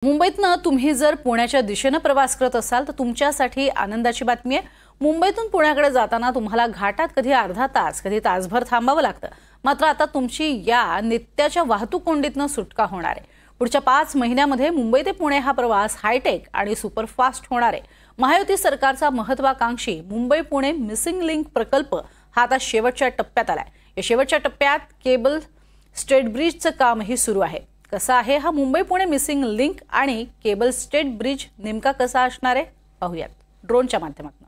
मुंबईतनं तुम्ही जर पुण्याच्या दिशेने प्रवास करत असाल तर तुमच्यासाठी आनंदाची बातमी आहे। मुंबईतून पुण्याकडे जाताना तुम्हाला घाटात कधी अर्धा तास कधी तासभर थांबावं लागतं। मात्र आता तुमची या नित्याच्या वाहतूक कोंडीतनं सुटका होणार आहे। पुढच्या 5 महिन्यांमध्ये मुंबई ते पुणे हा प्रवास हायटेक आणि सुपरफास्ट होणार आहे। महायुती सरकारचा महत्त्वाकांक्षी मुंबई पुणे मिसिंग लिंक प्रकल्प हा आता शेवटच्या टप्प्यात आलाय। या शेवटच्या टप्प्यात केबल स्टेट ब्रिजचं कामही सुरू आहे। कसा आहे हा मुंबई पुणे मिसिंग लिंक आणि केबल स्टेट ब्रिज नेमका कसा असणार आहे पाहूयात ड्रोनच्या माध्यमातून।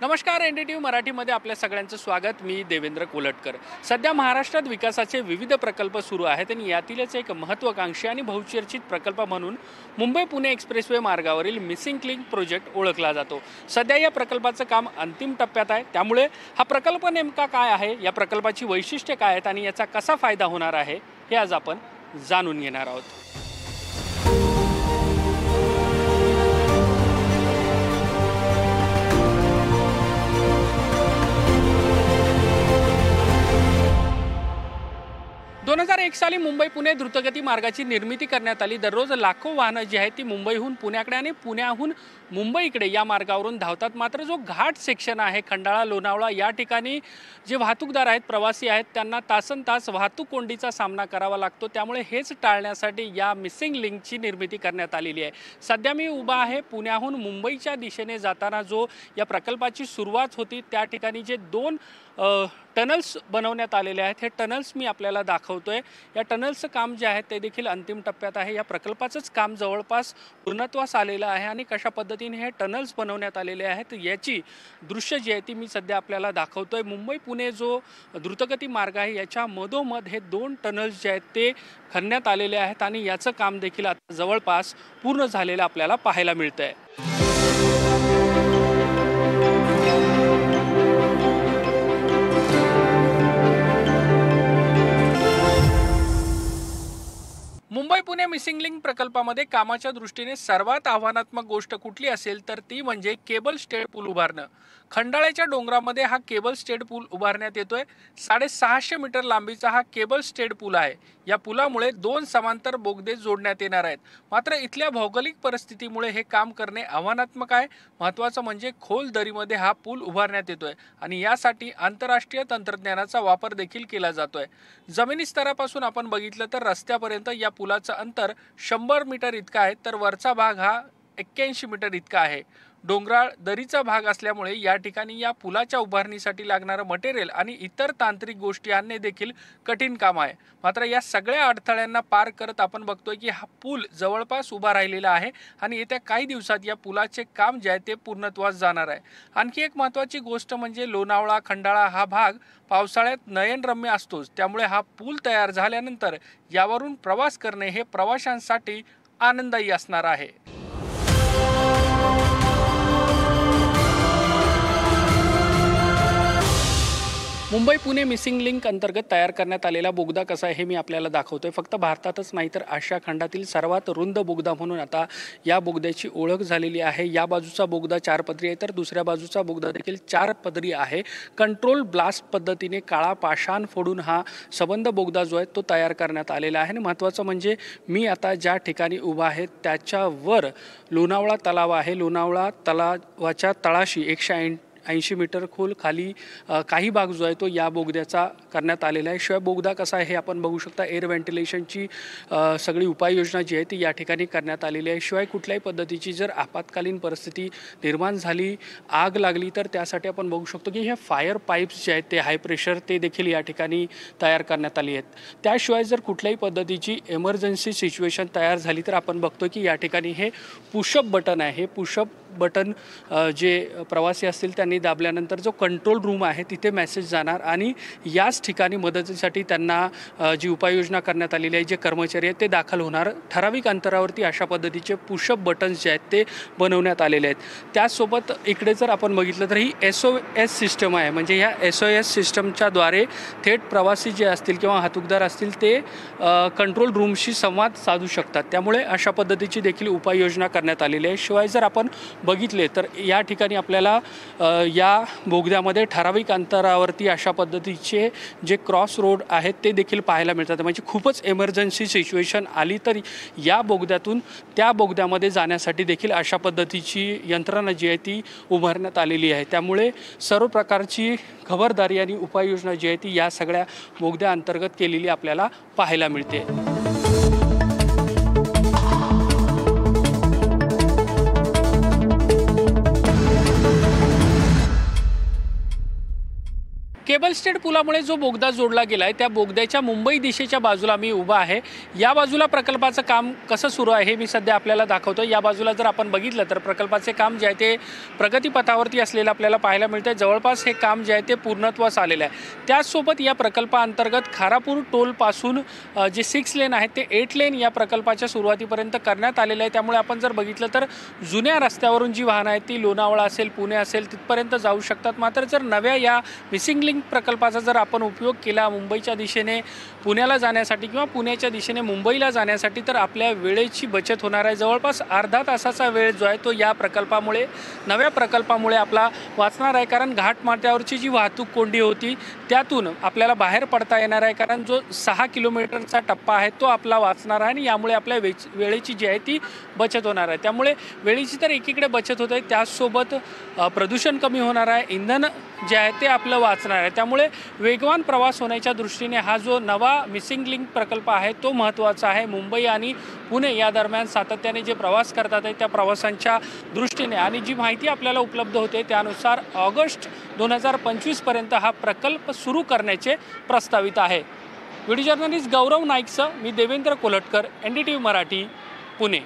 नमस्कार, एनडीटीव्ही मराठीमध्ये आपल्या सगळ्यांचं स्वागत। मी देवेंद्र कोलटकर। सध्या महाराष्ट्रात विकासाचे विविध प्रकल्प सुरू आहेत आणि यातीलच एक महत्त्वाकांक्षी आणि बहुचर्चित प्रकल्प म्हणून मुंबई पुणे एक्सप्रेसवे मार्गावरील मिसिंग लिंक प्रोजेक्ट ओळखला जातो। सध्या या प्रकल्पाचं काम अंतिम टप्प्यात आहे, त्यामुळे हा प्रकल्प नेमका काय आहे, या प्रकल्पाची वैशिष्ट्ये काय आहेत आणि याचा कसा फायदा होणार आहे हे आज आपण जाणून घेणार आहोत। दोन 2001 साली मुंबई पुणे द्रुतगती मार्गाची निर्मिती करण्यात आली। दररोज लाखो वाहनं जी आहेत ती मुंबईहून पुण्याकडे आणि पुण्याहून मुंबईकडे या मार्गावरून धावतात। मात्र जो घाट सेक्शन आहे खंडाळा लोणावळा या ठिकाणी जे वाहतूकदार आहेत, प्रवासी आहेत, त्यांना तासनतास वाहतूक कोंडीचा सामना करावा लागतो। त्यामुळे हेच टाळण्यासाठी या मिसिंग लिंकची निर्मिती करण्यात आलेली आहे। सध्या मी उभा आहे पुण्याहून मुंबईच्या दिशेने जाताना जो या प्रकल्पाची सुरुवात होती त्या ठिकाणी जे 2 टनल्स बनवण्यात आलेले आहेत। हे टनल्स मी आपल्याला दाखवतोय। या टनल्सचं काम जे आहे ते देखील अंतिम टप्प्यात आहे। या प्रकल्पाचंच काम जवळपास पूर्णत्वास आलेलं आहे आणि कशा पद्धतीने हे टनल्स बनवण्यात आलेले आहेत याची दृश्य जी आहे ती मी सध्या आपल्याला दाखवतोय। मुंबई पुणे जो द्रुतगती मार्ग आहे याच्या मधोमध हे 2 टनल्स जे आहेत ते खणण्यात आलेले आहेत आणि याचं काम देखील आता जवळपास पूर्ण झालेलं आपल्याला पाहायला मिळतंय। मुंबई पुणे मिसिंग लिंक प्रकल्पामध्ये कामाच्या दृष्टीने सर्वात आव्हानात्मक गोष्ट कुठली असेल तर ती म्हणजे केबल स्टेट पूल उभारणं। खंडाळ्याच्या डोंगरामध्ये हा केबल स्टेट पूल उभारण्यात येतोय। 650 मीटर लांबीचा हा केबल स्टेट पूल आहे। या पुलामुळे 2 समांतर बोगदे जोडण्यात येणार आहेत। मात्र इथल्या भौगोलिक परिस्थितीमुळे हे काम करणे आव्हानात्मक आहे। महत्त्वाचं म्हणजे खोल दरीमध्ये हा पूल उभारण्यात येतोय आणि यासाठी आंतरराष्ट्रीय तंत्रज्ञानाचा वापर देखील केला जातोय। जमिनी स्तरापासून आपण बघितलं तर रस्त्यापर्यंत या पुलाचं अंतर 100 मीटर इतका आहे, तर वरचा भाग हा 81 मीटर इतका आहे। डोंगराळ दरीचा भाग असल्यामुळे या ठिकाणी या पुलाच्या उभारणीसाठी लागणारं मटेरियल आणि इतर तांत्रिक गोष्टी आणणे देखील कठीण काम आहे। मात्र या सगळ्या अडथळ्यांना पार करत आपण बघतोय की हा पूल जवळपास उभा राहिलेला आहे आणि येत्या काही दिवसात या पुलाचे काम जे आहे ते पूर्णत्वास जाणार आहे। आणखी एक महत्त्वाची गोष्ट म्हणजे लोणावळा खंडाळा हा भाग पावसाळ्यात नयनरम्य असतोच, त्यामुळे हा पूल तयार झाल्यानंतर यावरून प्रवास करणे हे प्रवाशांसाठी आनंददायी असणार आहे। मुंबई पुणे मिसिंग लिंक अंतर्गत तयार करण्यात आलेला बोगदा कसा आहे हे मी आपल्याला दाखवतोय। फक्त भारतातच नाही तर आशिया खंडातील सर्वात रुंद बोगदा म्हणून आता या बोगद्याची ओळख झालेली आहे। या बाजूचा बोगदा 4 पदरी आहे तर दुसऱ्या बाजूचा बोगदा देखील 4 पदरी आहे। कंट्रोल ब्लास्ट पद्धतीने काळा पाषाण फोडून हा सबंध बोगदा जो आहे तो तयार करण्यात आलेला आहे। आणि महत्त्वाचं म्हणजे मी आता ज्या ठिकाणी उभा आहे त्याच्यावर लोणावळा तलाव आहे। लोणावळा तलावाच्या तळाशी 180 मीटर खोल खाली काही भाग जो आहे तो या बोगद्याचा करण्यात आलेला आहे। शिवाय बोगदा कसा आहे हे आपण बघू शकता। एअर व्हेंटिलेशनची सगळी उपाययोजना जी आहे ती या ठिकाणी करण्यात आलेली आहे। शिवाय कुठल्याही पद्धतीची जर आपत्कालीन परिस्थिती निर्माण झाली, आग लागली तर त्यासाठी आपण बघू शकतो की हे फायर पाईप्स जे आहेत ते हाय प्रेशर ते देखील या ठिकाणी तयार करण्यात आली आहेत। त्याशिवाय जर कुठल्याही पद्धतीची इमर्जन्सी सिच्युएशन तयार झाली तर आपण बघतो की या ठिकाणी हे पुशअप बटन आहे। हे पुशअप बटन जे प्रवासी असतील त्यांनी दाबल्यानंतर जो कंट्रोल रूम आहे तिथे मेसेज जाणार आणि याच ठिकाणी मदतीसाठी त्यांना जी उपाययोजना करण्यात आलेली आहे, जे कर्मचारी आहेत ते दाखल होणार. ठराविक अंतरावरती अशा पद्धतीचे पुशअप बटन्स जे आहेत ते बनवण्यात आलेले आहेत. त्याचसोबत इकडे जर आपण बघितलं तर ही SOS सिस्टम आहे. म्हणजे ह्या SOS सिस्टमच्याद्वारे थेट प्रवासी जे असतील किंवा वाहतूकदार असतील ते कंट्रोल रूमशी संवाद साधू शकतात. त्यामुळे अशा पद्धतीची देखील उपाययोजना करण्यात आलेली आहे. शिवाय जर आपण बघितले तर या ठिकाणी आपल्याला या बोगद्यामध्ये ठराविक अंतरावरती अशा पद्धतीचे जे क्रॉस रोड आहेत ते देखील पाहायला मिळतात. म्हणजे खूपच इमर्जन्सी सिच्युएशन आली तर या बोगद्यातून त्या बोगद्यामध्ये जाण्यासाठी देखील अशा पद्धतीची यंत्रणा जी आहे ती उभारण्यात आलेली आहे. त्यामुळे सर्व प्रकारची खबरदारी आणि उपाययोजना जी आहे ती या सगळ्या बोगद्याअंतर्गत केलेली आपल्याला पाहायला मिळते. केबल स्टेड पुलामुळे जो बोगदा जोडला गेला आहे त्या बोगद्याच्या मुंबई दिशेच्या बाजूला मी उभा आहे. या बाजूला प्रकल्पाचं काम कसं सुरू आहे हे मी सध्या आपल्याला दाखवतो. या बाजूला जर आपण बघितलं तर प्रकल्पाचे काम जे आहे ते प्रगतीपथावरती असलेलं आपल्याला पाहायला मिळतं. जवळपास हे काम जे आहे ते पूर्णत्वास आलेलं आहे. त्याचसोबत या प्रकल्पाअंतर्गत खारापूर टोलपासून जे 6 लेन आहेत ते 8 लेन या प्रकल्पाच्या सुरुवातीपर्यंत करण्यात आलेलं आहे. त्यामुळे आपण जर बघितलं तर जुन्या रस्त्यावरून जी वाहनं आहेत ती लोणावळा असेल, पुणे असेल तिथपर्यंत जाऊ शकतात. मात्र जर नव्या या मिसिंग लिंक प्रकल्पाचा जर आपण उपयोग केला मुंबईच्या दिशेने पुण्याला जाण्यासाठी किंवा पुण्याच्या दिशेने मुंबईला जाण्यासाठी तर आपल्या वेळेची बचत होणार आहे. जवळपास अर्धा तासाचा वेळ जो आहे तो या प्रकल्पामुळे, नव्या प्रकल्पामुळे आपला वाचणार आहे. कारण घाटमाथ्यावरची जी वाहतूक कोंडी होती त्यातून आपल्याला बाहेर पडता येणार आहे. कारण जो 6 किलोमीटरचा टप्पा आहे तो आपला वाचणार आहे आणि यामुळे आपल्या वेळेची जी आहे ती बचत होणार आहे. त्यामुळे वेळेची तर एकीकडे बचत होत आहे, त्याचसोबत प्रदूषण कमी होणार आहे, इंधन जे आहे ते आपलं वाचणार आहे. त्यामुळे वेगवान प्रवास होण्याच्या दृष्टीने हा जो नवा मिसिंग लिंक प्रकल्प आहे तो महत्त्वाचा आहे. मुंबई आणि पुणे या दरम्यान सातत्याने जे प्रवास करतात आहे त्या प्रवासांच्या दृष्टीने आणि जी माहिती आपल्याला उपलब्ध होते त्यानुसार ऑगस्ट 2025 पर्यंत हा प्रकल्प सुरू करण्याचे प्रस्तावित आहे. व्हिडिओ जर्नलिस्ट गौरव नाईकसह मी देवेंद्र कोल्हटकर, NDTV मराठी, पुणे.